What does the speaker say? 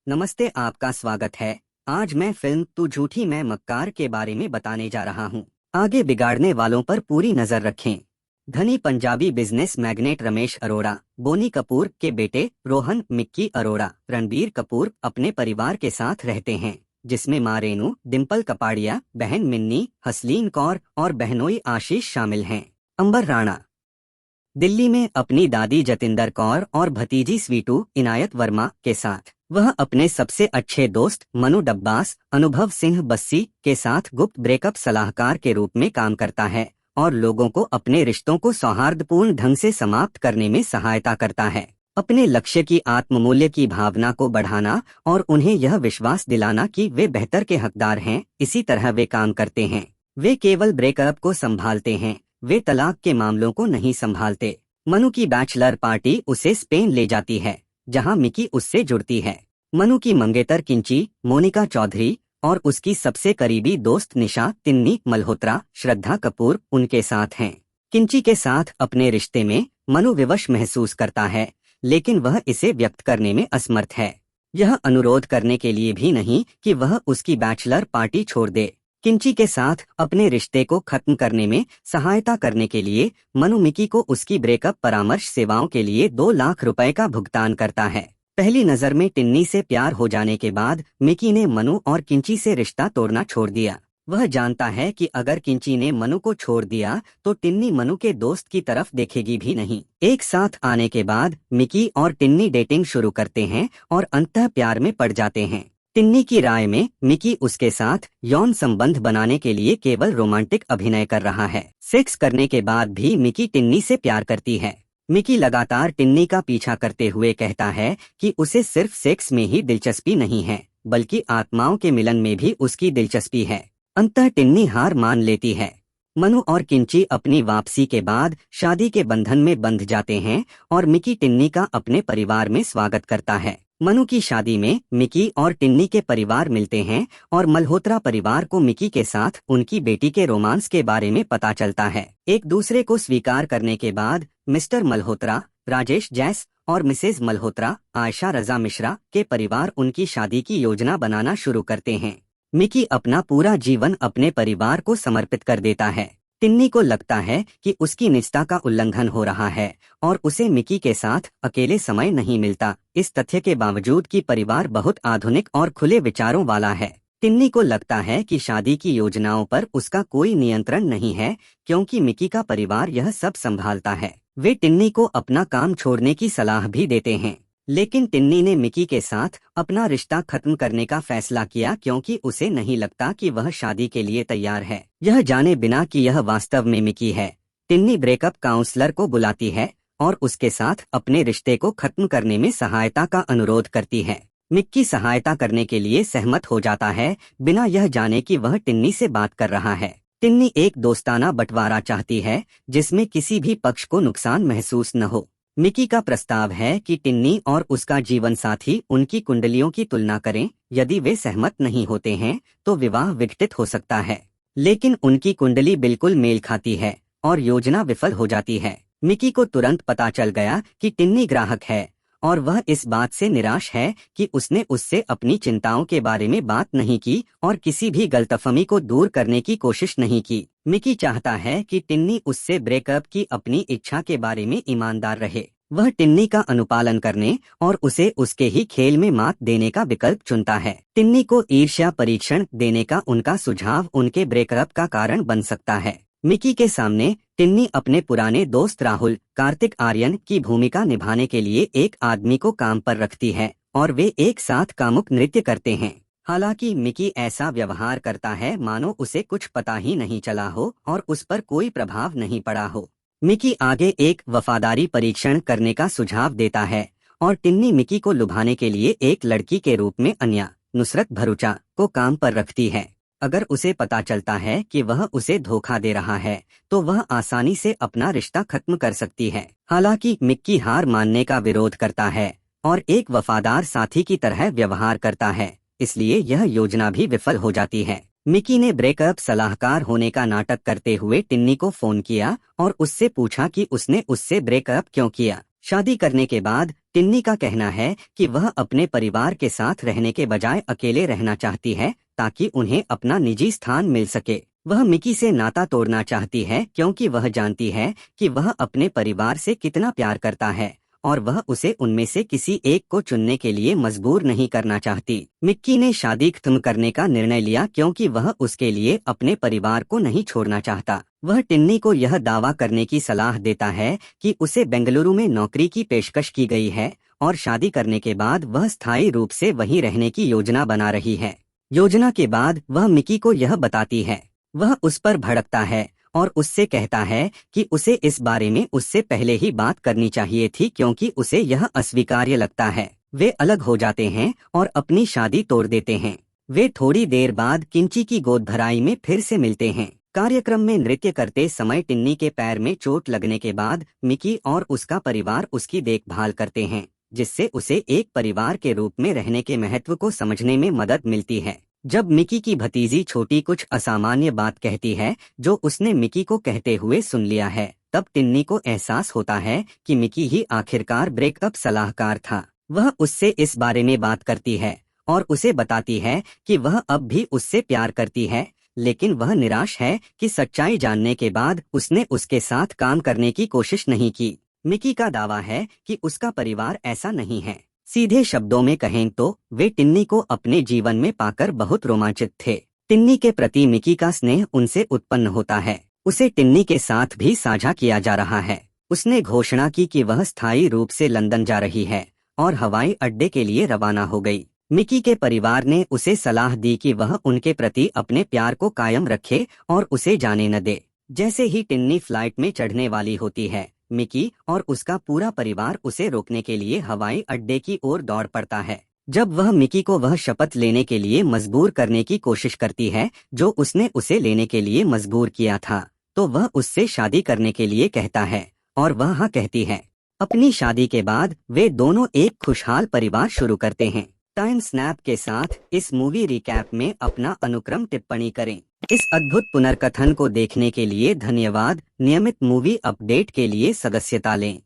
नमस्ते, आपका स्वागत है। आज मैं फिल्म तू झूठी मैं मक्कार के बारे में बताने जा रहा हूँ। आगे बिगाड़ने वालों पर पूरी नजर रखें। धनी पंजाबी बिजनेस मैग्नेट रमेश अरोड़ा, बोनी कपूर के बेटे रोहन मिक्की अरोड़ा, रणबीर कपूर अपने परिवार के साथ रहते हैं, जिसमें मां रेनू, डिम्पल कपाड़िया, बहन मिन्नी, हसलीन कौर और बहनोई आशीष शामिल हैं। अंबर राणा दिल्ली में अपनी दादी जतिंदर कौर और भतीजी स्वीटू इनायत वर्मा के साथ। वह अपने सबसे अच्छे दोस्त मनु डब्बास, अनुभव सिंह बस्सी के साथ गुप्त ब्रेकअप सलाहकार के रूप में काम करता है और लोगों को अपने रिश्तों को सौहार्दपूर्ण ढंग से समाप्त करने में सहायता करता है। अपने लक्ष्य की आत्ममूल्य की भावना को बढ़ाना और उन्हें यह विश्वास दिलाना कि वे बेहतर के हकदार हैं, इसी तरह वे काम करते हैं। वे केवल ब्रेकअप को संभालते हैं, वे तलाक के मामलों को नहीं संभालते। मनु की बैचलर पार्टी उसे स्पेन ले जाती है, जहां मिकी उससे जुड़ती है। मनु की मंगेतर किंची, मोनिका चौधरी और उसकी सबसे करीबी दोस्त निशा तिन्नी मल्होत्रा, श्रद्धा कपूर उनके साथ हैं। किंची के साथ अपने रिश्ते में मनु विवश महसूस करता है, लेकिन वह इसे व्यक्त करने में असमर्थ है। यह अनुरोध करने के लिए भी नहीं कि वह उसकी बैचलर पार्टी छोड़ दे। किंची के साथ अपने रिश्ते को खत्म करने में सहायता करने के लिए मनु मिकी को उसकी ब्रेकअप परामर्श सेवाओं के लिए 2 लाख रुपए का भुगतान करता है। पहली नजर में टिन्नी से प्यार हो जाने के बाद मिकी ने मनु और किंची से रिश्ता तोड़ना छोड़ दिया। वह जानता है कि अगर किंची ने मनु को छोड़ दिया तो टिन्नी मनु के दोस्त की तरफ देखेगी भी नहीं। एक साथ आने के बाद मिकी और टिन्नी डेटिंग शुरू करते हैं और अंततः प्यार में पड़ जाते हैं। टिन्नी की राय में मिकी उसके साथ यौन संबंध बनाने के लिए केवल रोमांटिक अभिनय कर रहा है। सेक्स करने के बाद भी मिकी टिन्नी से प्यार करती है। मिकी लगातार टिन्नी का पीछा करते हुए कहता है कि उसे सिर्फ सेक्स में ही दिलचस्पी नहीं है, बल्कि आत्माओं के मिलन में भी उसकी दिलचस्पी है। अंततः टिन्नी हार मान लेती है। मनु और किंची अपनी वापसी के बाद शादी के बंधन में बंध जाते हैं और मिकी टिन्नी का अपने परिवार में स्वागत करता है। मनु की शादी में मिकी और टिन्नी के परिवार मिलते हैं और मल्होत्रा परिवार को मिकी के साथ उनकी बेटी के रोमांस के बारे में पता चलता है। एक दूसरे को स्वीकार करने के बाद मिस्टर मल्होत्रा, राजेश जैस और मिसेज मल्होत्रा, आयशा रजा मिश्रा के परिवार उनकी शादी की योजना बनाना शुरू करते हैं। मिकी अपना पूरा जीवन अपने परिवार को समर्पित कर देता है। टिन्नी को लगता है कि उसकी निजता का उल्लंघन हो रहा है और उसे मिकी के साथ अकेले समय नहीं मिलता, इस तथ्य के बावजूद कि परिवार बहुत आधुनिक और खुले विचारों वाला है। टिन्नी को लगता है कि शादी की योजनाओं पर उसका कोई नियंत्रण नहीं है, क्योंकि मिकी का परिवार यह सब संभालता है। वे टिन्नी को अपना काम छोड़ने की सलाह भी देते हैं, लेकिन टिन्नी ने मिकी के साथ अपना रिश्ता खत्म करने का फैसला किया क्योंकि उसे नहीं लगता कि वह शादी के लिए तैयार है, यह जाने बिना कि यह वास्तव में मिकी है। टिन्नी ब्रेकअप काउंसलर को बुलाती है और उसके साथ अपने रिश्ते को खत्म करने में सहायता का अनुरोध करती है। मिक्की सहायता करने के लिए सहमत हो जाता है, बिना यह जाने कि वह टिन्नी से बात कर रहा है। टिन्नी एक दोस्ताना बंटवारा चाहती है जिसमें किसी भी पक्ष को नुकसान महसूस न हो। मिकी का प्रस्ताव है कि टिन्नी और उसका जीवन साथी उनकी कुंडलियों की तुलना करें। यदि वे सहमत नहीं होते हैं तो विवाह विघटित हो सकता है, लेकिन उनकी कुंडली बिल्कुल मेल खाती है और योजना विफल हो जाती है। मिकी को तुरंत पता चल गया कि टिन्नी ग्राहक है और वह इस बात से निराश है कि उसने उससे अपनी चिंताओं के बारे में बात नहीं की और किसी भी गलतफहमी को दूर करने की कोशिश नहीं की। मिकी चाहता है कि टिन्नी उससे ब्रेकअप की अपनी इच्छा के बारे में ईमानदार रहे। वह टिन्नी का अनुपालन करने और उसे उसके ही खेल में मात देने का विकल्प चुनता है। टिन्नी को ईर्ष्या परीक्षण देने का उनका सुझाव उनके ब्रेकअप का कारण बन सकता है। मिकी के सामने टिन्नी अपने पुराने दोस्त राहुल कार्तिक आर्यन की भूमिका निभाने के लिए एक आदमी को काम पर रखती है और वे एक साथ कामुक नृत्य करते हैं। हालांकि मिकी ऐसा व्यवहार करता है मानो उसे कुछ पता ही नहीं चला हो और उस पर कोई प्रभाव नहीं पड़ा हो। मिकी आगे एक वफादारी परीक्षण करने का सुझाव देता है और टिन्नी मिकी को लुभाने के लिए एक लड़की के रूप में अन्या नुसरत भरूचा को काम पर रखती है। अगर उसे पता चलता है कि वह उसे धोखा दे रहा है तो वह आसानी से अपना रिश्ता खत्म कर सकती है। हालांकि मिक्की हार मानने का विरोध करता है और एक वफादार साथी की तरह व्यवहार करता है, इसलिए यह योजना भी विफल हो जाती है। मिकी ने ब्रेकअप सलाहकार होने का नाटक करते हुए टिन्नी को फोन किया और उससे पूछा कि उसने उससे ब्रेकअप क्यों किया। शादी करने के बाद टिन्नी का कहना है कि वह अपने परिवार के साथ रहने के बजाय अकेले रहना चाहती है ताकि उन्हें अपना निजी स्थान मिल सके। वह मिकी से नाता तोड़ना चाहती है क्योंकि वह जानती है कि वह अपने परिवार से कितना प्यार करता है और वह उसे उनमें से किसी एक को चुनने के लिए मजबूर नहीं करना चाहती। मिक्की ने शादी खत्म करने का निर्णय लिया क्योंकि वह उसके लिए अपने परिवार को नहीं छोड़ना चाहता। वह टिन्नी को यह दावा करने की सलाह देता है कि उसे बेंगलुरु में नौकरी की पेशकश की गई है और शादी करने के बाद वह स्थायी रूप से वहीं रहने की योजना बना रही है। योजना के बाद वह मिकी को यह बताती है। वह उस पर भड़कता है और उससे कहता है कि उसे इस बारे में उससे पहले ही बात करनी चाहिए थी क्योंकि उसे यह अस्वीकार्य लगता है। वे अलग हो जाते हैं और अपनी शादी तोड़ देते हैं। वे थोड़ी देर बाद किंची की गोद भराई में फिर से मिलते हैं। कार्यक्रम में नृत्य करते समय टिन्नी के पैर में चोट लगने के बाद मिकी और उसका परिवार उसकी देखभाल करते हैं, जिससे उसे एक परिवार के रूप में रहने के महत्व को समझने में मदद मिलती है। जब मिकी की भतीजी छोटी कुछ असामान्य बात कहती है जो उसने मिकी को कहते हुए सुन लिया है, तब टिन्नी को एहसास होता है कि मिकी ही आखिरकार ब्रेकअप सलाहकार था। वह उससे इस बारे में बात करती है और उसे बताती है कि वह अब भी उससे प्यार करती है, लेकिन वह निराश है कि सच्चाई जानने के बाद उसने उसके साथ काम करने की कोशिश नहीं की। मिकी का दावा है कि उसका परिवार ऐसा नहीं है। सीधे शब्दों में कहें तो वे टिन्नी को अपने जीवन में पाकर बहुत रोमांचित थे। टिन्नी के प्रति मिकी का स्नेह उनसे उत्पन्न होता है। उसे टिन्नी के साथ भी साझा किया जा रहा है। उसने घोषणा की कि वह स्थायी रूप से लंदन जा रही है और हवाई अड्डे के लिए रवाना हो गई। मिकी के परिवार ने उसे सलाह दी कि वह उनके प्रति अपने प्यार को कायम रखे और उसे जाने न दे। जैसे ही टिन्नी फ्लाइट में चढ़ने वाली होती है, मिकी और उसका पूरा परिवार उसे रोकने के लिए हवाई अड्डे की ओर दौड़ पड़ता है। जब वह मिकी को वह शपथ लेने के लिए मजबूर करने की कोशिश करती है जो उसने उसे लेने के लिए मजबूर किया था, तो वह उससे शादी करने के लिए कहता है और वह हाँ कहती है। अपनी शादी के बाद वे दोनों एक खुशहाल परिवार शुरू करते हैं। टाइम स्नैप के साथ इस मूवी रिकैप में अपना अनुक्रम टिप्पणी करें। इस अद्भुत पुनर्कथन को देखने के लिए धन्यवाद। नियमित मूवी अपडेट के लिए सदस्यता लें।